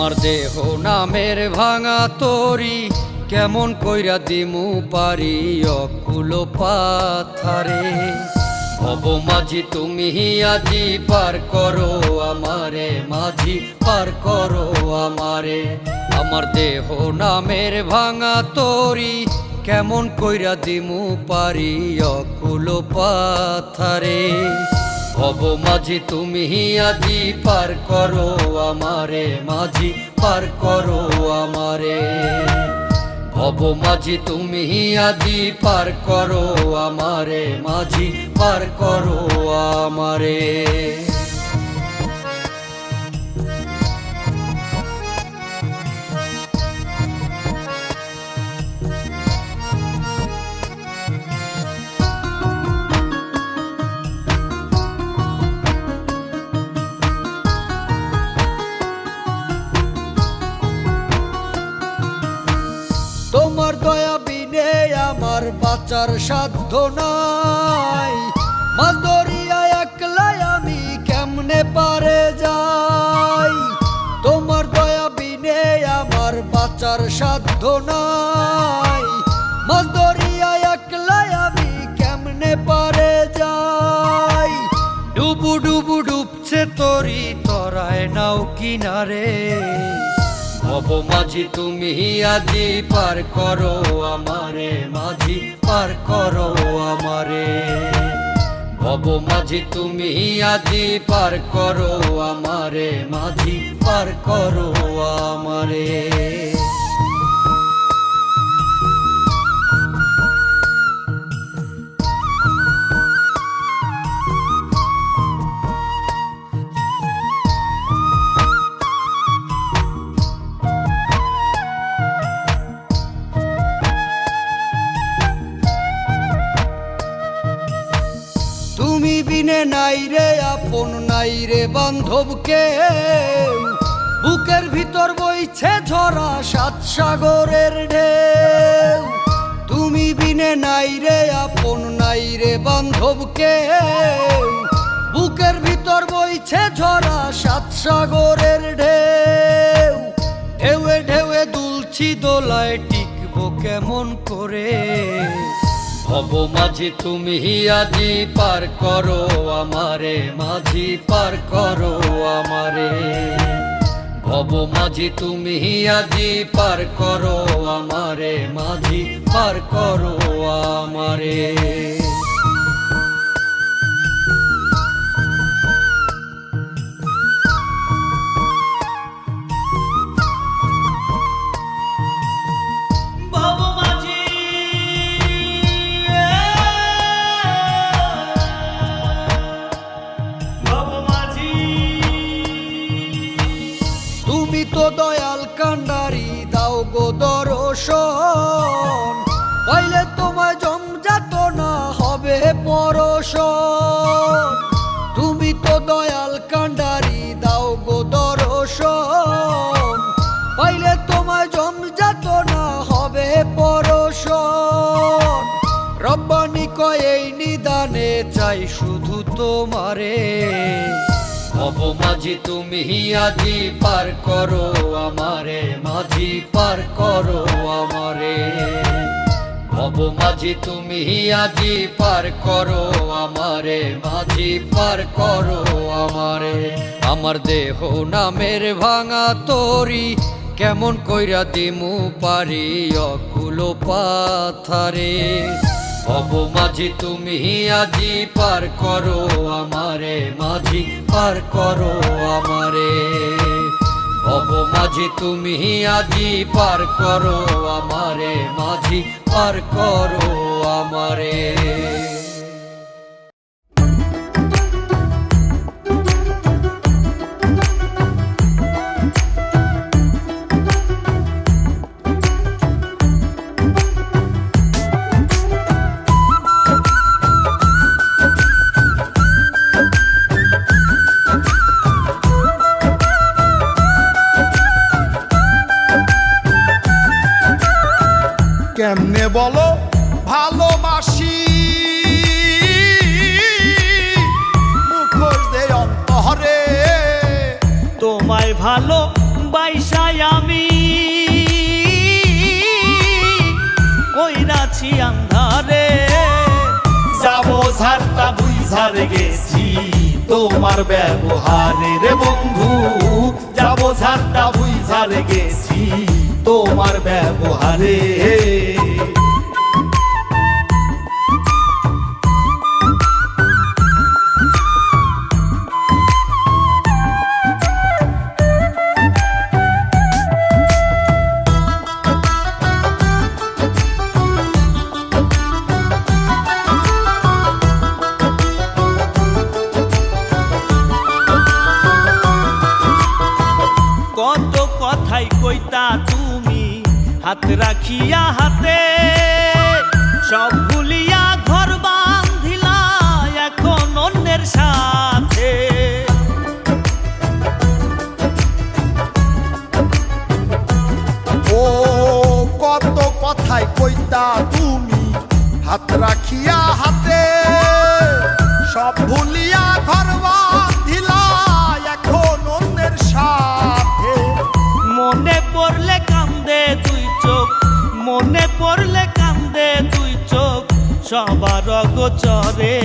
আমার দেহ নামের ভাঙা তরি কেমন কইরা দিমু পারি অকুল পাথারে। ভব মাঝি তুমি আজি পার করো আমারে, মাঝি পার করো আমারে। আমার দেহ নামের ভাঙা তরি কেমন কইরা দিমু পারি অকুল পাথারে। ভব মাঝি তুমি আজি পার করো আমারে, মাঝি পার করো আমারে। ভব মাঝি তুমি আজি পার করো আমারে, মাঝি পার করো আমারে। তোমার দয়া বিনে আমার বাঁচার সাধ্য নাই, মাছ দরিয়ায় একলাই আমি কেমনে পারে যাই। তোমার দয়া বিনে আমার বাঁচার সাধ্য নাই, মাছ দরিয়ায় একলাই আমি কেমনে পারে যাই। ডুবু ডুবু ডুবছে তরি তরায় নাও কিনারে। ভব মাঝি তুমি আজি পার করো আমারে, মাঝি পার করো আমারে। ভব মাঝি তুমি আজি পার করো আমারে, মাঝি পার করো আমারে। তুমি বিনে নাই রে আপন, নাই রে বান্ধবকে, বুকের ভিতর বইছে ঝরা সাত সাগরের ঢেউ। তুমি বিনে নাই রে আপন, নাই রে বান্ধবকে, বুকের ভিতর বইছে ঝরা সাত সাগরের ঢেউ। ঢেউয়ে ঢেউয়ে দুলছি দোলায় টিকবো কেমন করে। ভব মাঝি তুমি আজি পার করো আমারে, মাঝি পার করো আমারে। ভব মাঝি তুমি আজি পার করো আমারে, মাঝি পার করো আমারে। তুমি তো দয়াল কান্ডারি দাও গো দর্শন, পাইলে তোমায় জমজাত না হবে পরশন। তুমি তো দয়াল কান্ডারি দাও গো দর্শন, পাইলে তোমায় জমজাত না হবে পরশন। রব্বানি কয় এই নিদানে চাই শুধু তোমারে। ভব মাঝি তুমি আজি পার করো আমারে, মাঝি পার করো আমারে। ভব মাঝি তুমি আজি পার করো আমারে, মাঝি পার করো আমারে। আমার দেহ নামের ভাঙা তরি কেমন কইরা দিমু পারি অকুল পাথারে। ভব মাঝি তুমি আজি পার করো আমারে, মাঝি পার করো আমারে। ভব মাঝি তুমি আজি পার করো আমারে, মাঝি পার করো আমারে। কেমনে বলো ভালোবাসি, মুখোশ দে অন্তরে। তোমায় ভালো বাইসা ঝাড়টা বুঝার গেছি তোমার ব্যবহারে রে বন্ধু, যাবো ঝাড়টা বুঝার গেছি তোমার ব্যবহারে। কত কথাই কইতা তুমি হাত রাখিয়া হাতে, সব ভুলিয়া ঘর বাঁধিলা এখন অন্যের সাথে। ও কত কথাই কইতা তুমি হাত রাখিয়া হাতে, সব ভুলিয়া ঘর বাঁধিলা এখন অন্যের সাথে। মনে পড়লে কান্দে দুই চোখ, মনে পড়লে কান্দে দুই চোখ সবার অগোচরে।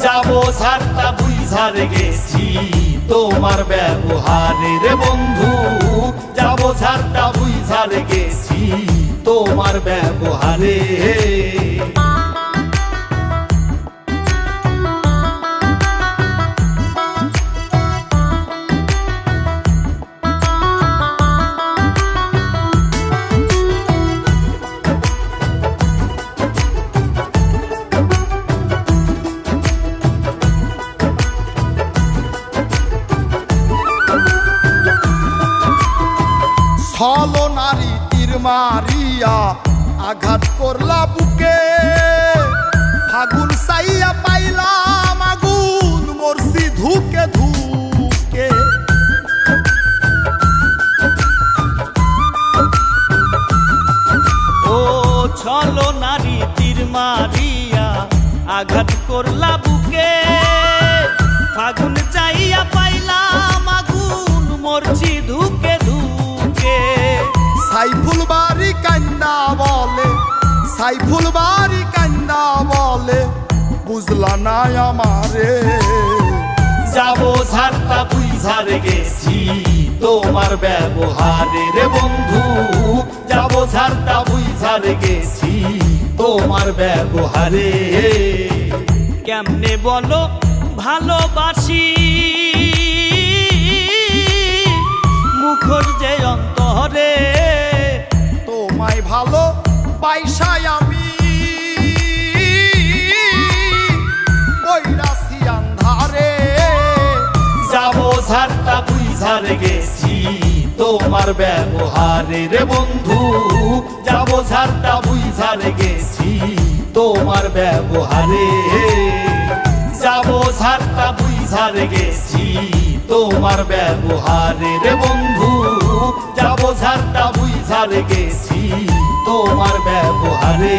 যাবো ঝাড়টা বুঝার গেছি তোমার ব্যবহারে রে বন্ধু, যাবো ঝাড়টা বুঝার গেছি তোমার ব্যবহারে। ছলো নারী তীর মারিয়া আঘাত করলা বুকে, ফাগুন চাইয়া পাইলাম আগুন মরছি ধুকে ধুকে। ও ছলো নারী তীর মারিয়া আঘাত করলা বুকে, ফাগুন চাইয়া পাইলাম আগুন মরছি ধুকে ধুকে। সাইফুল বাড়ি কান্না বলে, সাইফুল বাড়ি কান্না বলে বুঝলা না আমারে। যাবো ঝাড়টা বুঝার গেছি তোমার ব্যবহারে রে বন্ধু, যাবো ঝাড়টা বুঝার গেছি তোমার ব্যবহারে। কেমনে বলো ভালোবাসি, মুখর যে অন্তরে তোমায় ভালো পাইসাই আমি বইরাছি আন্ধারে। যাবো ঝাড়টা বুঝার গেছি তোমার ব্যবহারে রে বন্ধু, যাবো ঝাড়টা বুঝার গেছি তোমার ব্যবহারে। যাবো ঝাড়টা বুঝার গেছি তোমার ব্যবহারে রে বন্ধু, যাবো ঝাড়টা বুঝার গেছি তোমার ব্যবহারে।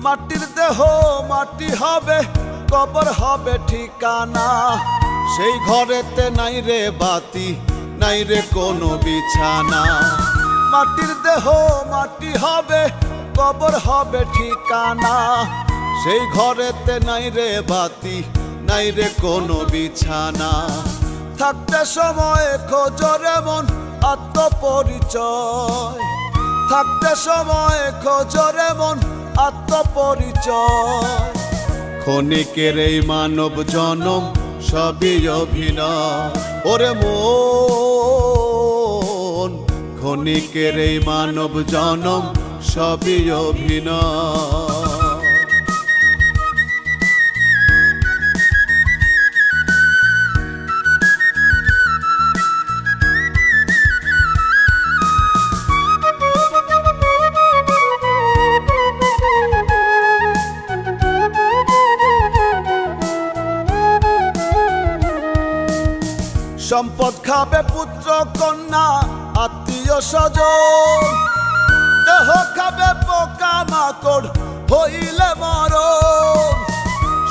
মাটির দেহ মাটি হবে, কবর হবে ঠিকানা, সেই ঘরেতে নাই রে বাতি নাই রে কোনো বিছানা। মাটির দেহ মাটি হবে, কবর হবে ঠিকানা, সেই ঘরেতে নাই রে বাতি নাই রে কোনো বিছানা। থাকতে সময় খোঁজরে মন আত্মপরিচয়, থাকতে সময় খোঁজরে মন আত্মপরিচয়। ক্ষণিকের এই মানব জনম সবই অভিনয়, ওরে মন ক্ষণিকের এই মানব জনম সবই অভিনয়। সম্পদ খাবে পুত্র কন্যা আত্মীয় স্বজন, দেহ খাবে পোকা মাকড় হইলে মরণ।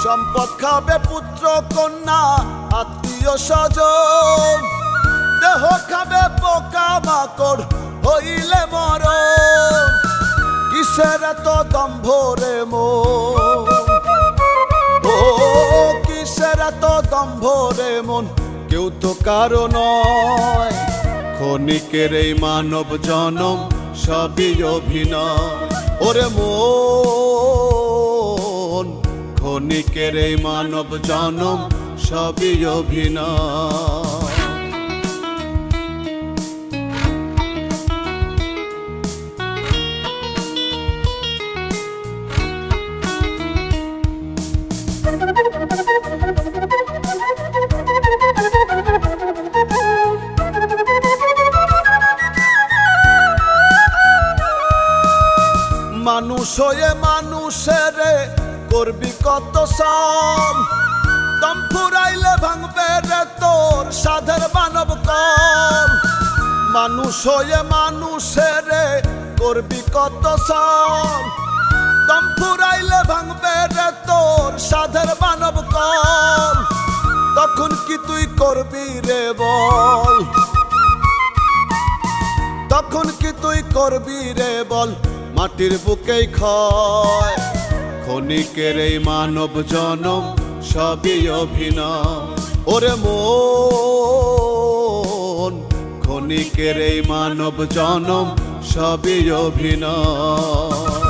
সম্পদ খাবে পুত্র কন্যা আত্মীয় স্বজন, দেহ খাবে পোকা মাকড় হইলে মরণ। কিসের এত দম্ভ রে মন, ও কিসের এত দম্ভ রে মন, কেউ তো কারো নয়। ক্ষণিকের এই মানব জনম সবই অভিনয়, ওরে মন ক্ষণিকের এই মানব জনম সবই অভিনয়। মানুষ হয়ে মানুষের করবি কত সম, দম ফুরাইলে ভাঙবে রে তোর সাধের মানব কম। মানুষ হয়ে মানুষের করবি কত সম, দম ফুরাইলে ভাঙবে রে তোর সাধের মানব কম। তখন কি তুই করবি রে বল, তখন কি তুই করবি রে বল, মাটির বুকেই ক্ষয়। ক্ষণিকের এই মানব জনম সবই অভিনয়, ওরে মন ক্ষণিকের এই মানব জনম সবই অভিনয়।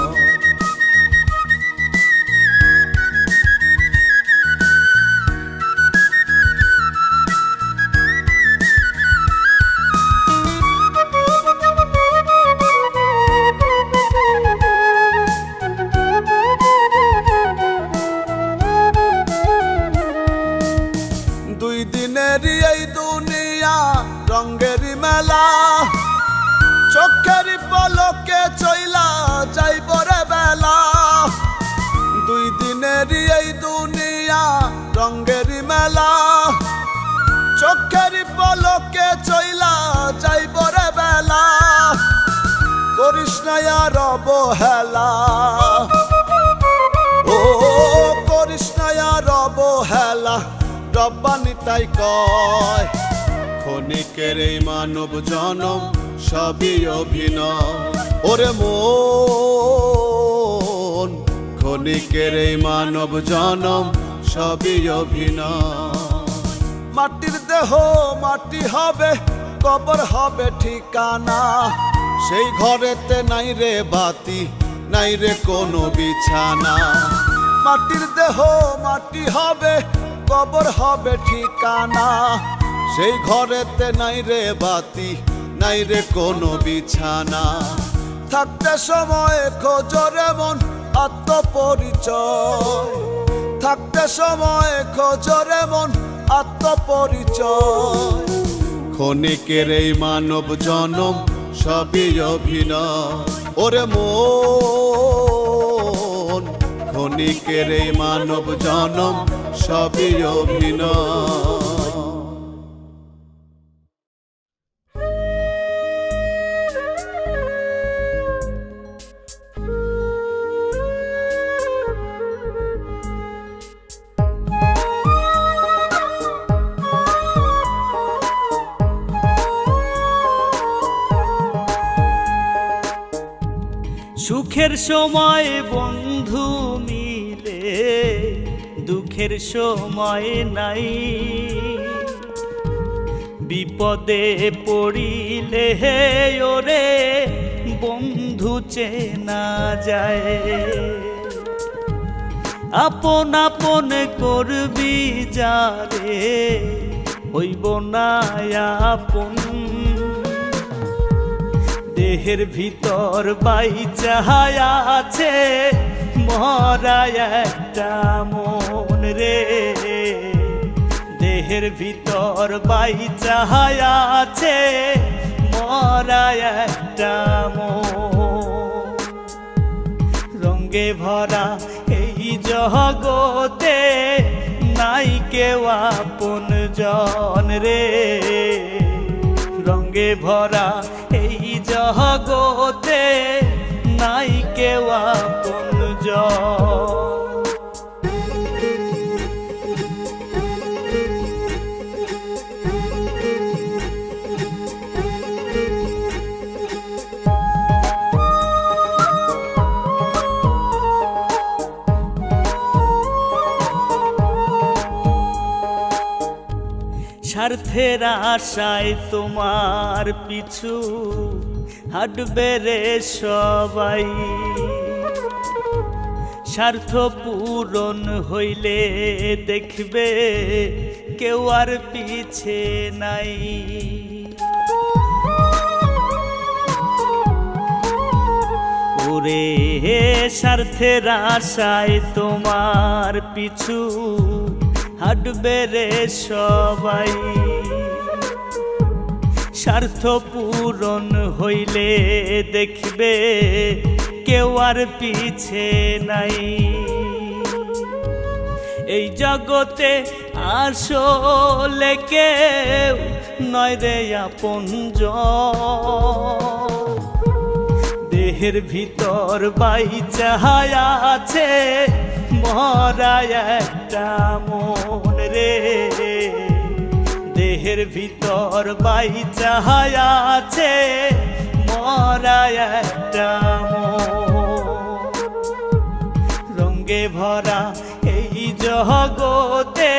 দুই দিনেরই এই দুনিয়া রঙ্গেরই মেলা, চোখেরই পলকে চইলা যাইব রে বেলা। দুই দিনেরই এই দুনিয়া রঙ্গেরই মেলা, চোখেরই পলকে চইলা যাইব রে বেলা। করিস না আর অবহেলা, ও করিস না আর অবহেলা, রব্বানি তাই কয়। ক্ষণিকের এই মানব জনম সবই অভিনয়, ওরে মন ক্ষণিকের এই মানব জনম সবই অভিনয়। মাটির দেহ মাটি হবে, কবর হবে ঠিকানা, সেই ঘরেতে নাই রে বাতি, নাই রে কোনো বিছানা। মাটির দেহ মাটি হবে, কবর হবে ঠিকানা, সেই ঘরেতে নাই রে বাতি, নাই রে কোনো বিছানা। থাকতে সময় খোঁজরে মন আত্মপরিচয়, থাকতে সময় খোঁজরে মন আত্মপরিচয়। ক্ষণিকের এই মানব জনম সবই অভিনয়, ওরে মন ক্ষণিকের এই মানব জনম সবই অভিনয়। সুখের সময় বন্ধু মিলে, দুঃখের সময় নাই। বিপদে পড়িলে ওরে বন্ধু চেনা যায়। আপন আপন করবি যারে, হইব না আপন। দেহের ভিতর বাইচা আছে মরা একটা মন রে, দেহের ভিতর বাইচা আছে মরা একটা মন। রঙ্গে ভরা এই জগতে নাই কেউ আপন জন রে। রঙে ভরা এই জগতে নাই কেউ আপন জন। স্বার্থের আশায় তোমার পিছু হাঁটবে রে সবাই, স্বার্থ পূরণ হইলে দেখবে কেউ আর পিছে নাই। ওরে স্বার্থের আশায় তোমার পিছু হাঁটবে রে সবাই, স্বার্থ পূরণ হইলে দেখবে কেউ আর পিছে নাই। এই জগতে আসলে কেউ নয় রে আপনজন, দেহের ভিতর বাইচা আছে মরা একটা মন রে। দেহের ভিতর বাইচা আছে মরা একটা মন। রঙে ভরা এই জগতে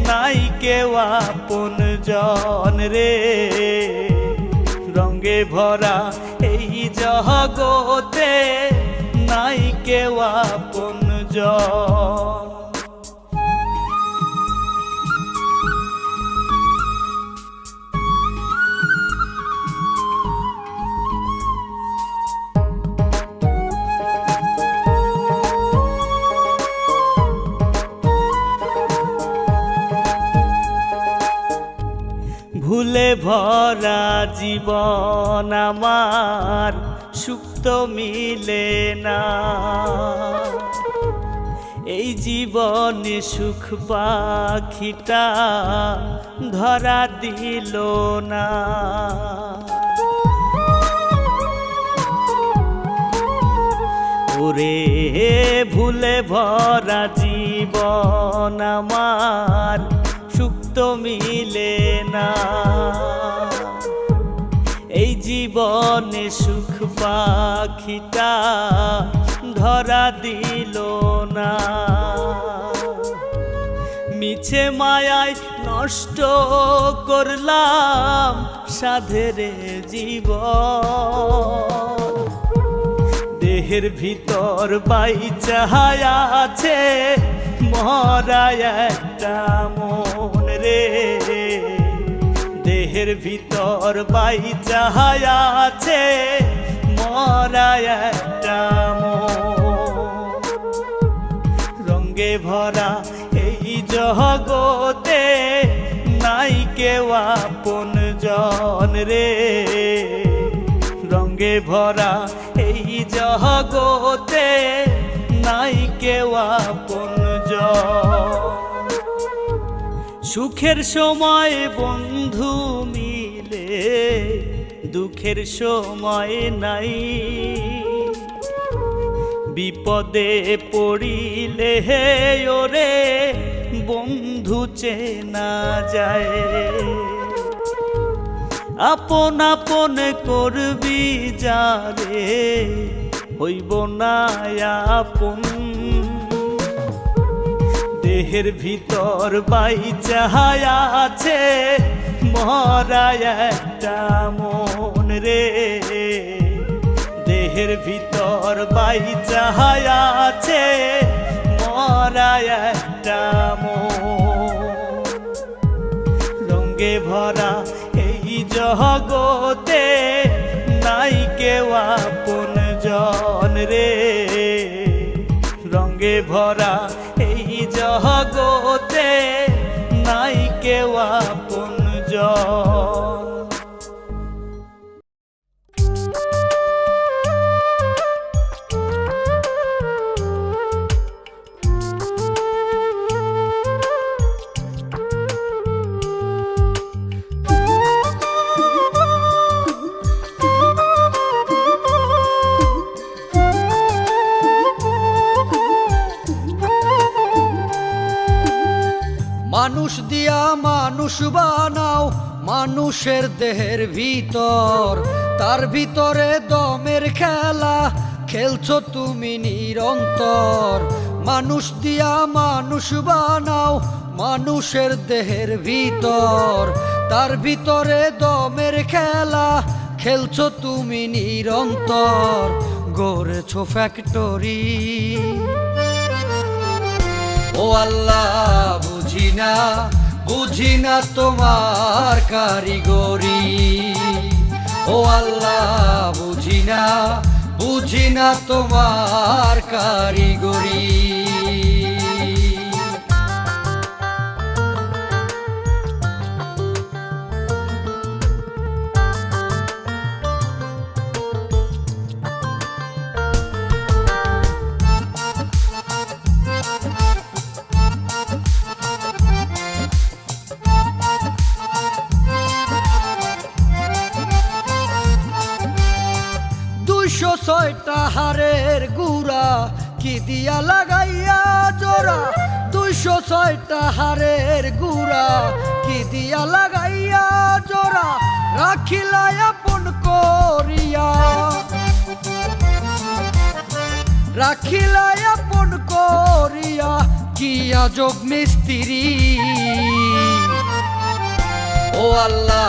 নাই কেউ আপন জন রে। রঙে ভরা এই জগতে নাই কেউ আপন জন। ভুলে ভরা জীবন আমার সুখ তো মিলে না, এই জীবনে সুখ পাখিটা ধরা দিল না। ওরে ভুলে ভরা জীবন আমার সুখ তো মিলে না, এই জীবনে সুখ পাখিটা ধরা দিল না। মিছে মায়ায় নষ্ট করলাম সাধের জীবন, দেহের ভিতর বাইচা আছে মরা একটা মন রে। দেহের ভিতর বাইচা আছে মরা একটা মন। রঙে ভরা এই জগতে নাই কেউ আপন জন রে। রঙে ভরা এই জগতে নাই কেউ আপন জন। সুখের সময় বন্ধু মিলে দুঃখের সময় নাই, বিপদে পড়িলে হে ওরে বন্ধু চেনা যায়। আপন আপন করবি যারে হইব না আপন, দেহের ভিতর বাইচা আছে মরা একটা মন রে। দেহের ভিতর বাইচা আছে মরা একটা মন। রঙে ভরা এই জগতে নাই কেউ আপন জন রে। রঙে ভরা এই জগতে নাই কেউ আপন জন। মানুষের দেহের ভিতর, তার ভিতরে দমের খেলা খেলছো তুমি নিরন্তর। মানুষ দিয়া মানুষ বানাও মানুষের দেহের ভিতর, তার ভিতরে দমের খেলা খেলছো তুমি নিরন্তর। গড়েছো ফ্যাক্টরি, ও আল্লাহ বুঝি না তোমার কারিগরি। ও আল্লাহ বুঝি না তোমার কারিগরি। ছয়টা হাড়ের গুড়া কি দিয়া লাগাইয়া জোড়া, 206টা হাড়ের গুড়া কি দিয়া লাগাইয়া জোড়া, রাখিলাই আপন করিয়া, রাখিলাই আপন করিয়া, কি আজব মিস্ত্রি। ও আল্লাহ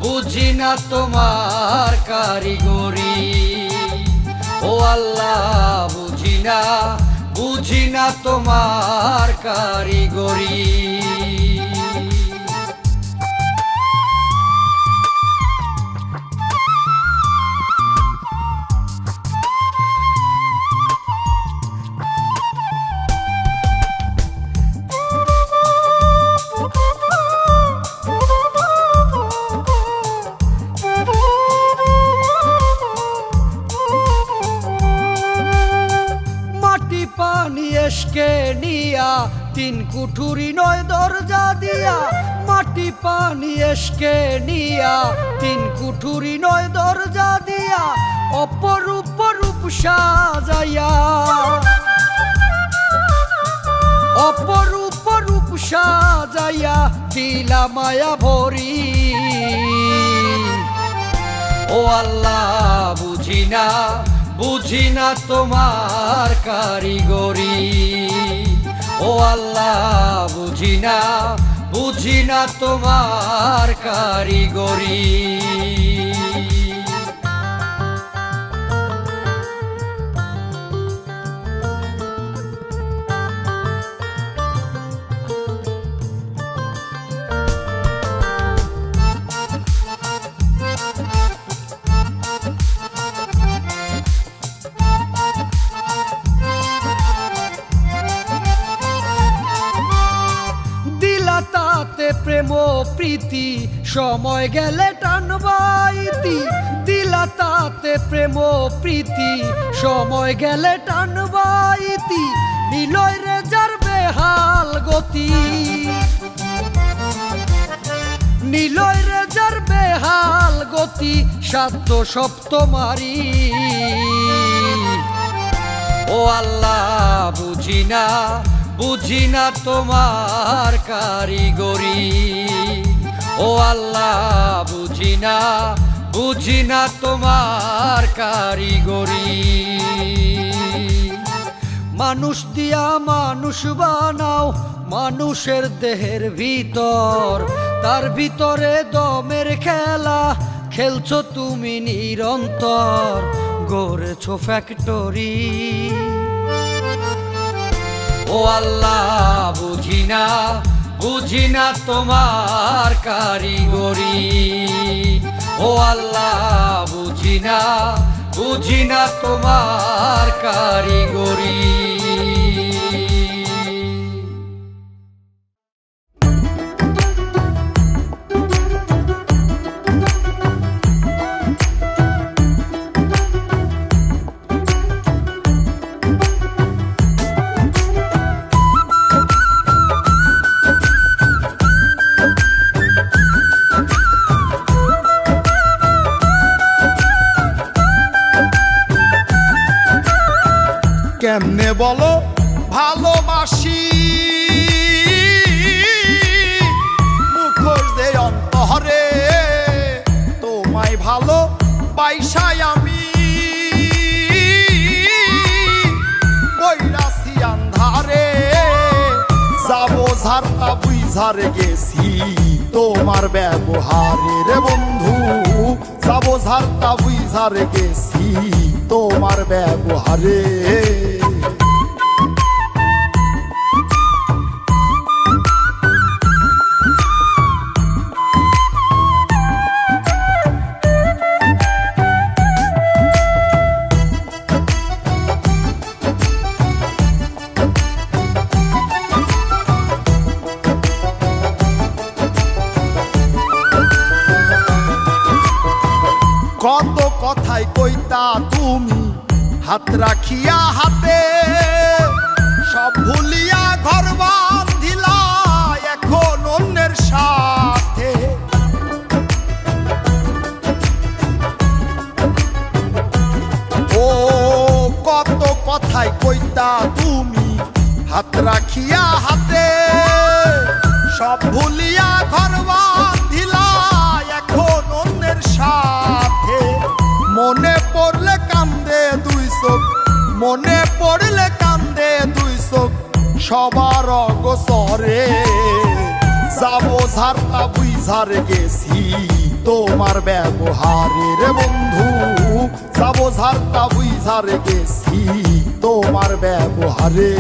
বুঝি না তোমার কারিগরি। ও আল্লাহ বুঝি না তোমার কারিগরি। পানি এসকে নিয়া 3 কুঠুরি 9 দরজা দিয়া, মাটি পানি এসকে নিয়া 3 কুঠুরি 9 দরজা দিয়া, অপরূপ রূপ সাজাইয়া, অপরূপ রূপ সাজাইয়া দিলা মায়া ভরি। ও আল্লাহ বুঝি না তোমার কারিগরি। ও আল্লাহ বুঝি না তোমার কারিগরি। তাতে প্রেম প্রীতি সময় গেলে টানবাইতি, দিলা তাতে প্রেম প্রীতি সময় গেলে টানবাইতি, নিলয় রে যার বেহাল গতি, নিলয় রে যার বেহাল গতি, সাধ্য সপ্তমারি। ও আল্লাহ বুঝি না তোমার কারিগরি। ও আল্লাহ বুঝি না তোমার কারিগরি। মানুষ দিয়া মানুষ বানাও মানুষের দেহের ভিতর, তার ভিতরে দমের খেলা খেলছো তুমি নিরন্তর। গড়েছো ফ্যাক্টরি। ও আল্লাহ বুঝি না তোমার কারিগরি। ও আল্লাহ বুঝি না তোমার কারিগরি। কেমনে বলো ভালোবাসি, মুখোশ দে বাইসায় আমি বইরাছি আন্ধারে যাবো ঝারটা বুঝারে গেছি তোমার ব্যবহারে রে বন্ধু যাবো ঝারটা বুঝারে গেছি তোমার ব্যবহারে কত কথাই কইতা তুমি হাত রাখিয়া হাতে সব ভুলিয়া ঘর বাঁধিলা এখন অন্যের সাথে ও কত কথাই কইতা তুমি হাত রাখিয়া হাতে সব ভুলিয়া ঘর বাঁধিলা এখন অন্যের সাথে মনে পড়লে কান্দে দুই চোখ মনে পড়লে কান্দে দুই চোখ সবার অগসরে যাবো ঝারটা বুঝারে গেছি তোমার ব্যবহারে রে বন্ধু যাবো ঝারটা বুঝারে গেছি তোমার ব্যবহারে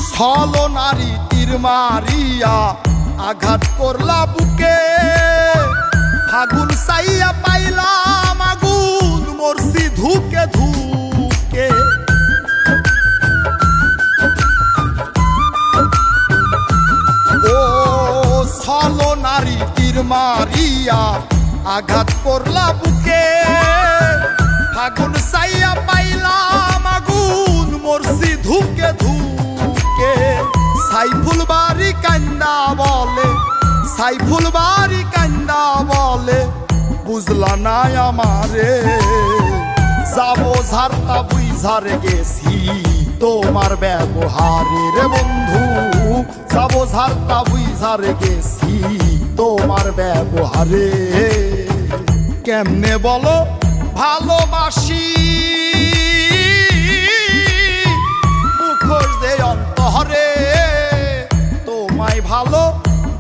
ছলো নারী তীর মারিয়া আঘাত করলা বুকে ফাগুন চাইয়া পাইলাম আগুন মরছি ধুকে ধুকে ও ছলো নারী তীর মারিয়া আঘাত করলা বুকে ফাগুন চাইয়া পাইলাম আগুন মরছি ধুকে ধুকে সাইফুল বাড়ি কান্দা বলে সাইফুল বাড়ি কান্দা বলে বুঝলা না আমারে যাবো ঝারটা বুঝারে গেছি তোমার ব্যবহারে রে বন্ধু যাবো ঝারটা বুঝারে গেছি তোমার ব্যবহারে কেমনে বলো ভালোবাসি মুখোশ দে অন্তরে তোমায় ভালো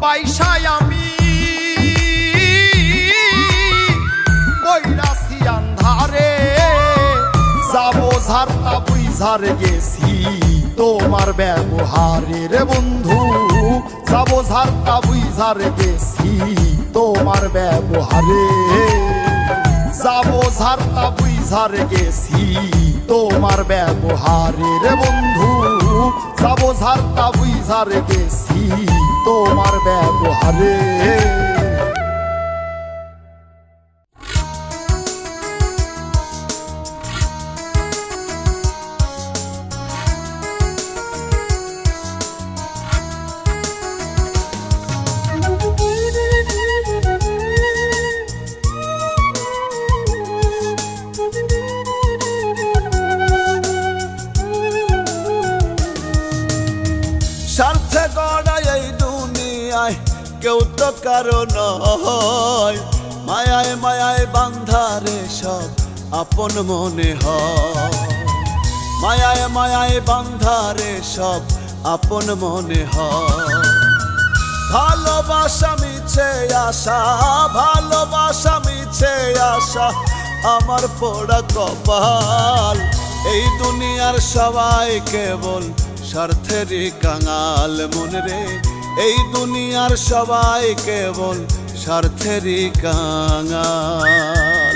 বাইসায় আমি বইরাছি আন্ধারে যাবো ঝারটা বুঝারে গেছি তোমার ব্যবহারে রে বন্ধু যাবো ঝারটা বুঝারে গেছি তোমার ব্যবহারে যাবো ঝারটা বুঝারে গেছি তোমার ব্যবহারে রে বন্ধু যাবো ঝারটা বুঝারে গেছি তোমার ব্যবহারে স্বার্থে গড়া এই দুনিয়ায় কেউ তো কারো নয় মায়ায় মায়ায় বান্ধারে সব আপন মনে হয় মায়ায় মায়ায় বান্ধারে সব আপন মনে হয় ভালোবাসা মিছে আশা ভালোবাসা মিছে আশা আমার পোড়া কপাল এই দুনিয়ার সবাই কেবল স্বার্থেরই কাঙাল মন রে এই দুনিয়ার সবাই কেবল স্বার্থেরই কাঙাল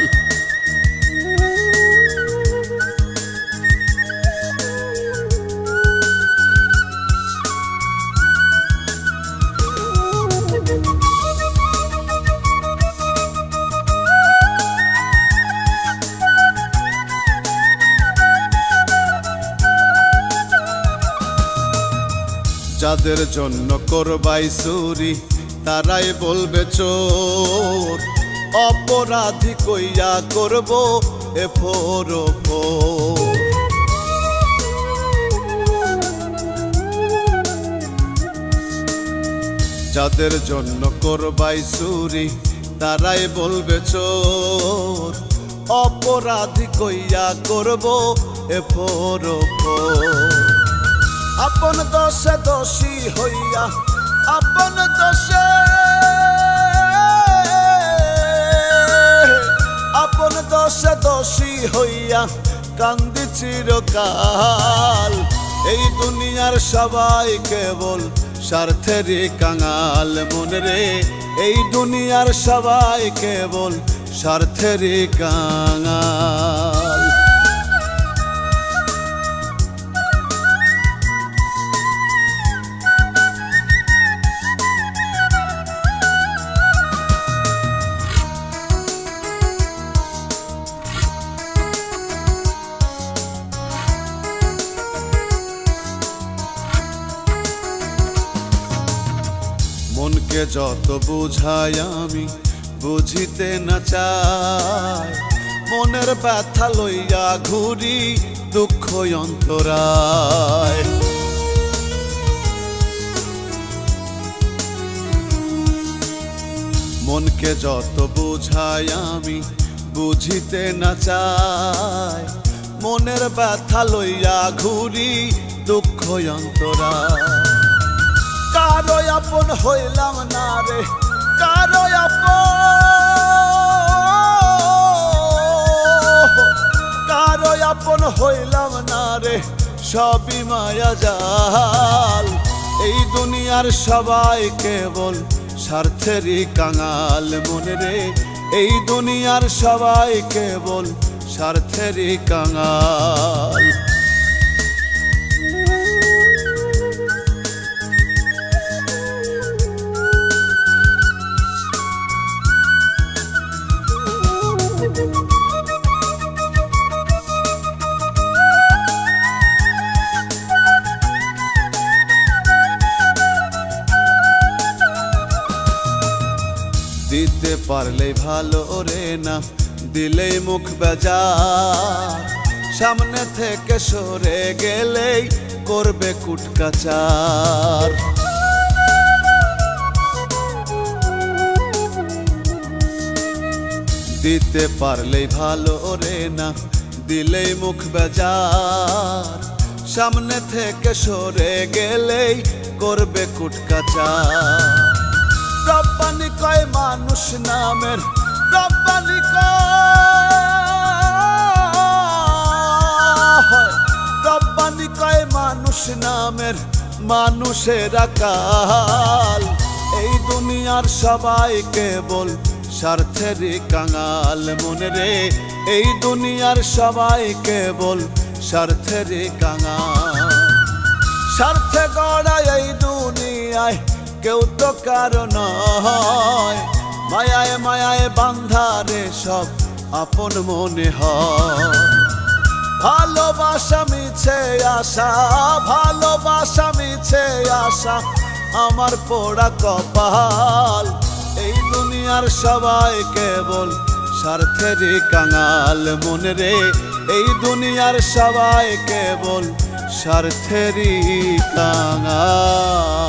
যাদের জন্য করবাই চুরি তারাই বলবে চোর, অপরাধী কইয়া করব এফোর ওপর। যাদের জন্য করবাই চুরি তারাই বলবে চোর, অপরাধী কইয়া করব এফোর ওপর। আপন দোষে দোষী হইয়া আপন দোষে আপন দোষে দোষী হইয়া কান্দি চিরকাল। এই দুনিয়ার সবাই কেবল স্বার্থেরই কাঙাল মনে রে, এই দুনিয়ার সবাই কেবল স্বার্থেরই কাঙাল। মনকে যত বুঝাই আমি বুঝিতে না চাই, মনের ব্যথা লইয়া ঘুরি দুঃখ অন্তরায়। মনকে যত বুঝাই আমি বুঝিতে না চাই, মনের ব্যথা লইয়া ঘুরি দুঃখ অন্তরায়। কারো আপন হইলাম না রে, কারো আপন হইলাম না রে, সবই মায়া জাল। এই দুনিয়ার সবাই কেবল স্বার্থেরই কাঙাল মনে রে, এই দুনিয়ার সবাই কেবল স্বার্থেরই কাঙাল। দিতে পারলেই ভালো রে, না দিলেই মুখ বেজার। সামনে থেকে সরে গেলেই করবে কুটকাচার। দিতে পারলেই ভালো রে, না দিলেই মুখ বেজার। সামনে থেকে সরে গেলেই করবে কুটকাচার। রব্বানি কয় মানুষ নামের, রব্বানি কয় মানুষ নামের, মানুষের কাল। এই দুনিয়ার সবাই কেবল স্বার্থেরই কাঙাল মনে রে, এই দুনিয়ার সবাই কেবল স্বার্থেরই কাঙাল। স্বার্থে গড়া এই দুনিয়ায় কেউ তো কারো নয়, মায়ায় মায়ায় বান্ধারে সব আপন মনে হয়। ভালোবাসা মিছে আশা, ভালোবাসা মিছে আশা আমার পোড়া কপাল। এই দুনিয়ার সবাই কেবল স্বার্থেরই কাঙাল মনে রে, এই দুনিয়ার সবাই কেবল স্বার্থেরই কাঙাল।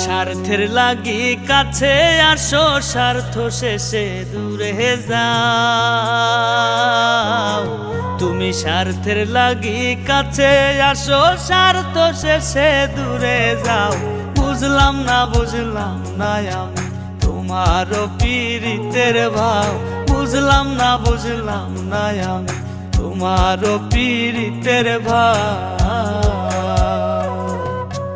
স্বার্থের লাগি কাছে আসো, স্বার্থ শেষে দূরে যাও। তুমি স্বার্থের লাগি কাছে আসো, স্বার্থ শেষে দূরে যাও। বুঝলাম না আমি তোমার পীড়িতের ভাব, বুঝলাম না আমি তোমার পীড়িতের ভাব।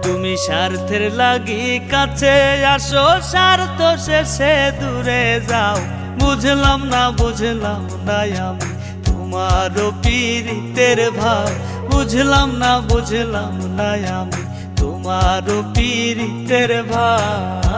তুমি স্বার্থের লাগি কাছে আসো, স্বার্থ শেষে দূরে যাও। বুঝলাম না আমি তোমারও পীড়িতের ভাব। বুঝলাম না আমি তোমারও পীড়িতের ভাব।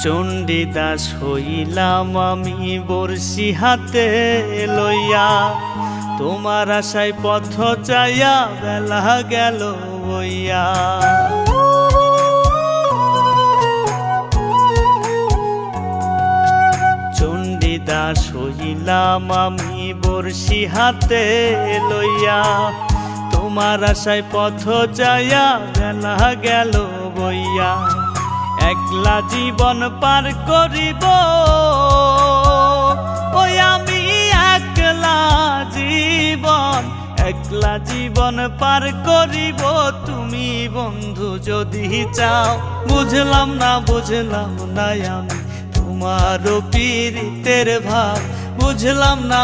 চণ্ডীদাস হইলাম আমি বর্ষি হাতে লইয়া, তোমার আশায় পথ চাইয়া বেলা গেল বইয়া। চণ্ডীদাস হইলাম আমি বর্ষি হাতে লইয়া, তোমার আশায় পথ চাইয়া বেলা গেল বইয়া। একলা জীবন পার করিব ওই আমি একলা জীবন পার করিব, তুমি বন্ধু যদি চাও। বুঝলাম না আমি তোমারও পীড়িতের ভাব। বুঝলাম না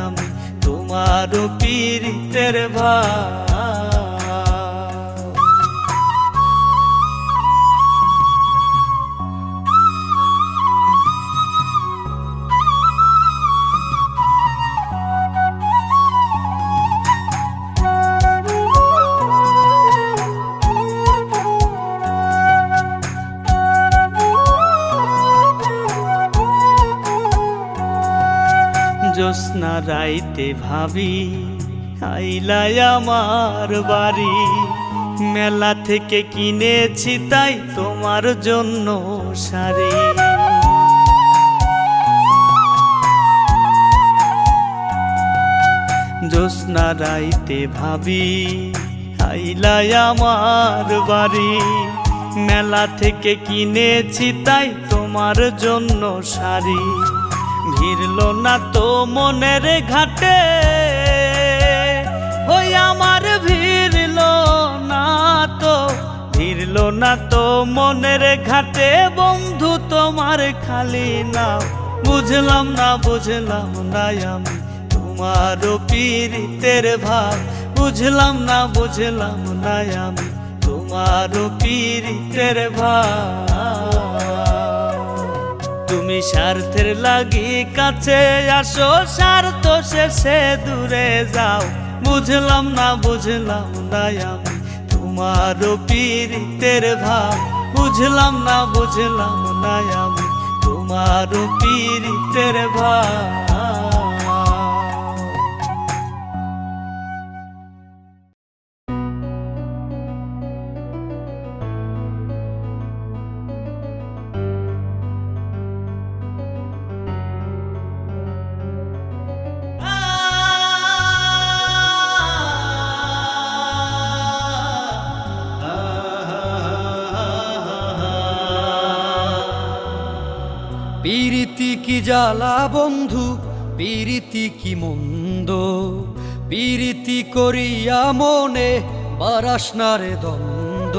আমি তোমারও পীড়িতের ভাব। জ্যোৎস্না রাইতে ভাবি আইলাই আমার বাড়ি, মেলা থেকে কিনেছি তাই তোমার জন্য শাড়ি। জ্যোৎস্না রাইতে ভাবি আইলাই আমার বাড়ি, মেলা থেকে কিনেছি তাই তোমার জন্য শাড়ি। ভিড়ল না তো মনের ঘাটে ওই আমার, ভিড়ল না তো মনের ঘাটে বন্ধু তোমার খালি নাও। বুঝলাম না আমি তোমারও পীড়িতের ভাব। বুঝলাম না আমি তোমারও পীড়িতের ভাব। তুমি স্বার্থের লাগি কাছে আসো, স্বার্থ শেষে দূরে যাও। বুঝলাম না আমি তোমারও পীড়িতের ভাব। বুঝলাম না আমি তোমারও পীড়িতের ভাব। পীরিতি কি জ্বালা বন্ধু, পীরিতি কি মন্দ, পীরিতি করিয়া মনে বারাস না রে দ্বন্দ্ব।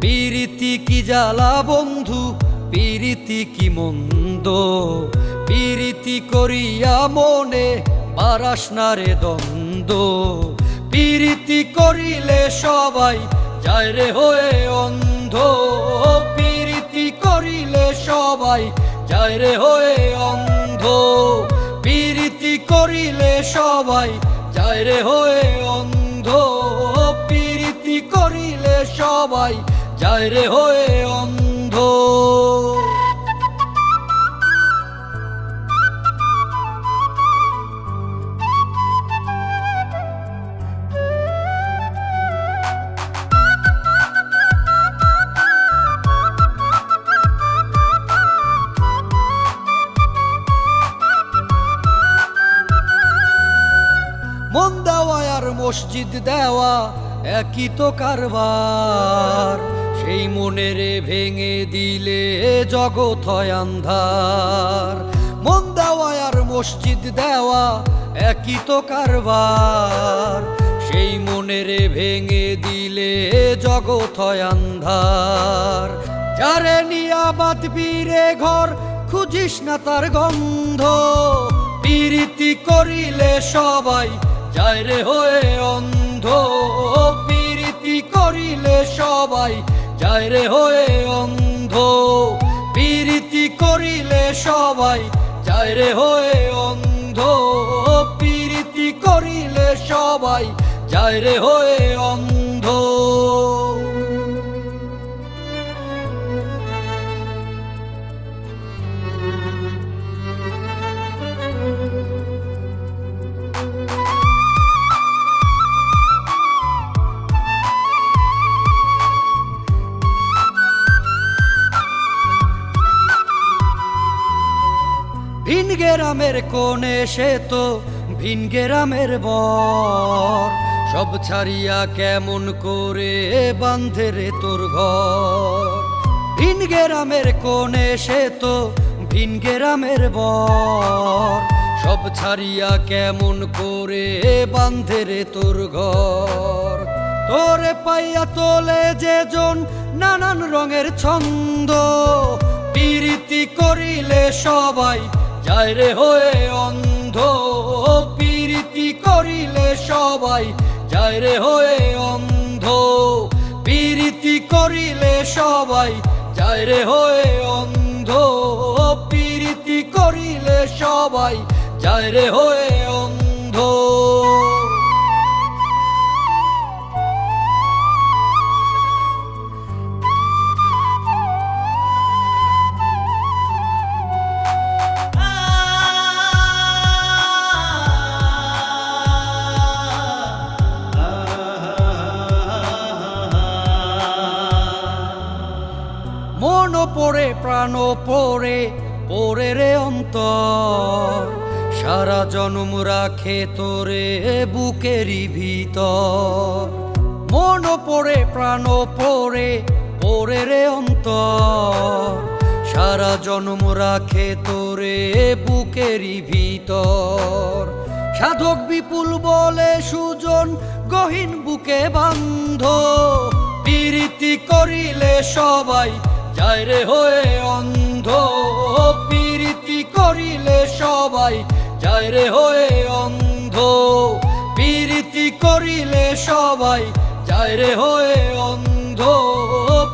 পীরিতি কি জ্বালা বন্ধু, পীরিতি কি মন্দ, পীরিতি করিয়া মনে বারাস না রে দ্বন্দ্ব। পীরিতি করিলে সবাই যায় রে হয়ে অন্ধ, পীরিতি করিলে সবাই যায় রে হয়ে অন্ধ। পীরিতি করিলে সবাই যায় রে হয়ে অন্ধ, পীরিতি করিলে সবাই যায় রে হয়ে অন্ধ। মন দেওয়া আর মসজিদ দেওয়া একই তো কারবার, সেই মনেরে ভেঙে দিলে জগৎ হয় আন্ধার। মন দেওয়া আর মসজিদ দেওয়া একই তো কারবার, সেই মনেরে ভেঙে দিলে জগৎ হয় আন্ধার। যারে নিয়া বাঁধবি রে ঘর খুঁজিস না তার গন্ধ, প্রীতি করিলে সবাই যায় রে হয়ে অন্ধ, প্রীতি করিলে সবাই যায় রে হয়ে অন্ধ, প্রীতি করিলে সবাই যায় রে হয়ে অন্ধ, প্রীতি করিলে সবাই যায় রে হয়ে অন্ধ। ভিন গেরামের কোণে সে তো ভিন গেরামের বর, সব ছাড়িয়া কেমন করে বাঁধে রে তোর ঘর। ভিন গেরামের কোণে সে তো ভিন গেরামের বর, সব ছাড়িয়া কেমন করে বাঁধে রে তোর ঘর। তোরে পাইয়া তোলে যে জন নানান রঙের ছন্দ, প্রীতি করিলে সবাই যায় রে হয়ে অন্ধ, প্রীতি করিলে সবাই যায় রে হয়ে অন্ধ, প্রীতি করিলে সবাই যায় রে হয়ে অন্ধ, প্রীতি করিলে সবাই যায় রে হয়ে অন্ধ। মন পড়ে প্রাণ পড়ে পড়ে রে অন্তর, সারা জনম রাখে তোরে বুকেরই ভিতর। মন পড়ে প্রাণ পড়ে পড়ে রে অন্তর, সারা জনম রাখে তোরে বুকেরই ভিতর। সাধক বিপুল বলে সুজন গহীন বুকে বান্ধ, প্রীতি করিলে সবাই যায় রে হয়ে অন্ধ, প্রীতি করিলে সবাই যায় রে হয়ে অন্ধ, প্রীতি করিলে সবাই যায় রে হয়ে অন্ধ,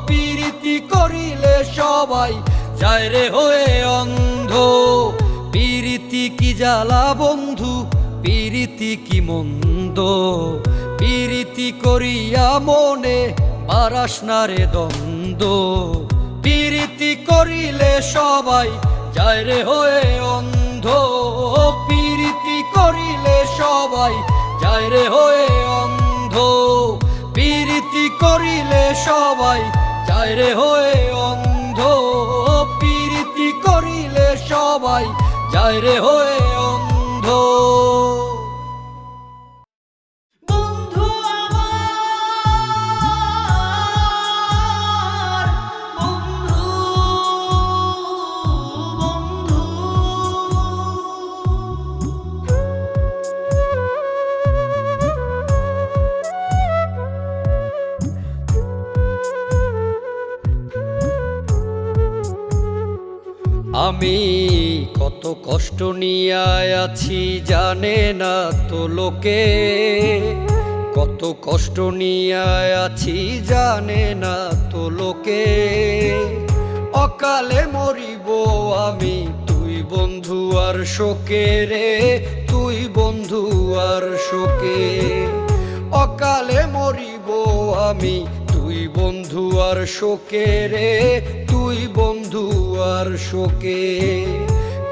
প্রীতি করিলে সবাই যায় রে হয়ে অন্ধ। প্রীতি কি জ্বালা বন্ধু, প্রীতি কি মন্দ, প্রীতি করিয়া মনে বারাস না রে দ্বন্দ্ব, প্রীতি করিলে সবাই যায় রে হয়ে অন্ধ, প্রীতি করিলে সবাই যায় রে হয়ে অন্ধ, প্রীতি করিলে সবাই যায় রে হয়ে অন্ধ, প্রীতি করিলে সবাই যায় রে হয়ে অন্ধ। আমি কত কষ্ট নিয়ে আছি জানে না তো লোকে, কত কষ্ট নিয়ে আছি জানে না তো লোকে। অকালে মরিব আমি তুই বন্ধু আর শোকে রে, তুই বন্ধু আর শোকে। অকালে মরিব আমি তুই বন্ধু আর শোকে রে, তুই বন্ধু আর শোকে।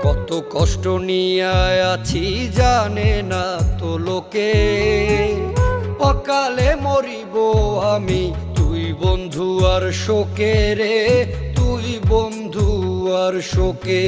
কত কষ্ট নিয়ে আছি জানে না তো লোকে, অকালে মরিব আমি তুই বন্ধু আর শোকে রে, তুই বন্ধু আর শোকে।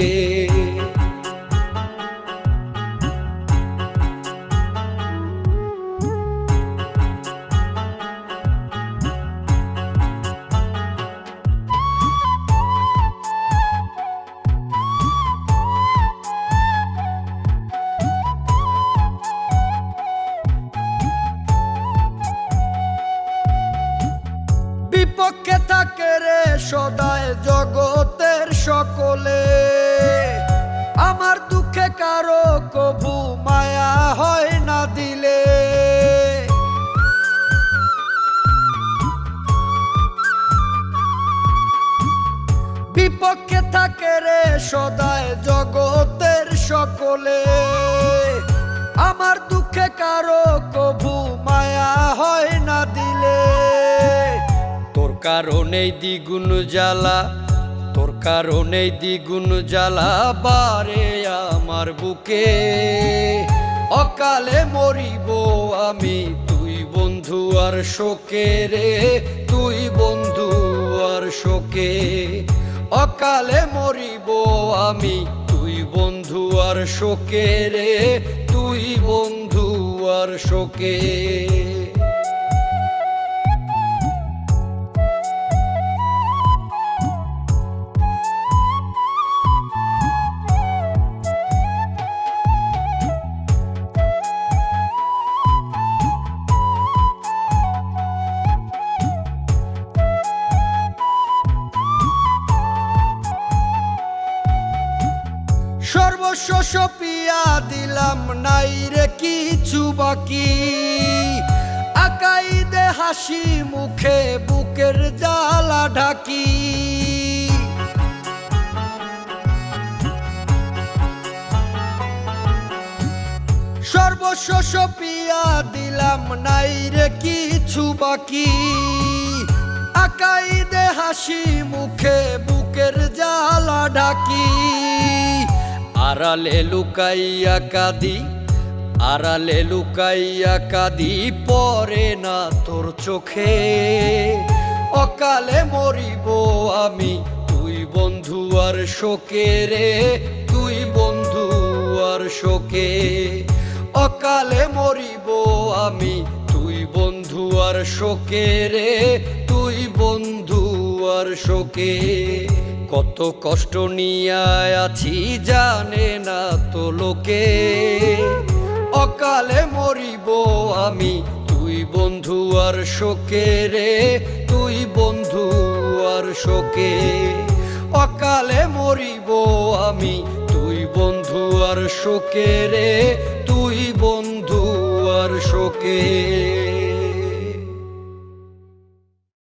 আমার দুঃখে কারো কবু মায়া হয় না দিলে। বিপক্ষে থাকে রে সদায় জগতের সকলে। আমার দুঃখে কারো কবু মায়া হয় না দিলে। তোর কারণেই দ্বিগুণ জ্বালা, তোর কারণেই দ্বিগুণ জ্বালা বারে আমার বুকে। অকালে মরিব আমি, তুই বন্ধু আর শোকে রে, তুই বন্ধু আর শোকে। অকালে মরিব আমি, তুই বন্ধু আর শোকে রে, তুই বন্ধু আর শোকে। সর্বস্ব সপিয়া দিলাম, নাই রে কিছু বাকি। আকাই দে হাসি মুখে, বুকের জ্বালা ঢাকি। সর্বস্ব সপিয়া দিলাম, নাই রে কিছু বাকি। আকাই দে হাসি মুখে, বুকের জ্বালা ঢাকি। আড়ালে লুকাইয়া কাঁদি, আড়ালে লুকাইয়া কাঁদি, পরে না তোর চোখে। অকালে মরিব আমি, তুই বন্ধু আর শোকে রে, তুই বন্ধু আর শোকে। অকালে মরিব আমি, তুই বন্ধু আর শোকে রে, তুই বন্ধু আর শোকে। কত কষ্ট নিয়ে আছি জানে না তো লোকে। অকালে মরিব আমি, তুই বন্ধু আর শোকে রে, তুই বন্ধু আর শোকে। অকালে মরিব আমি, তুই বন্ধু আর শোকে রে, তুই বন্ধু আর শোকে।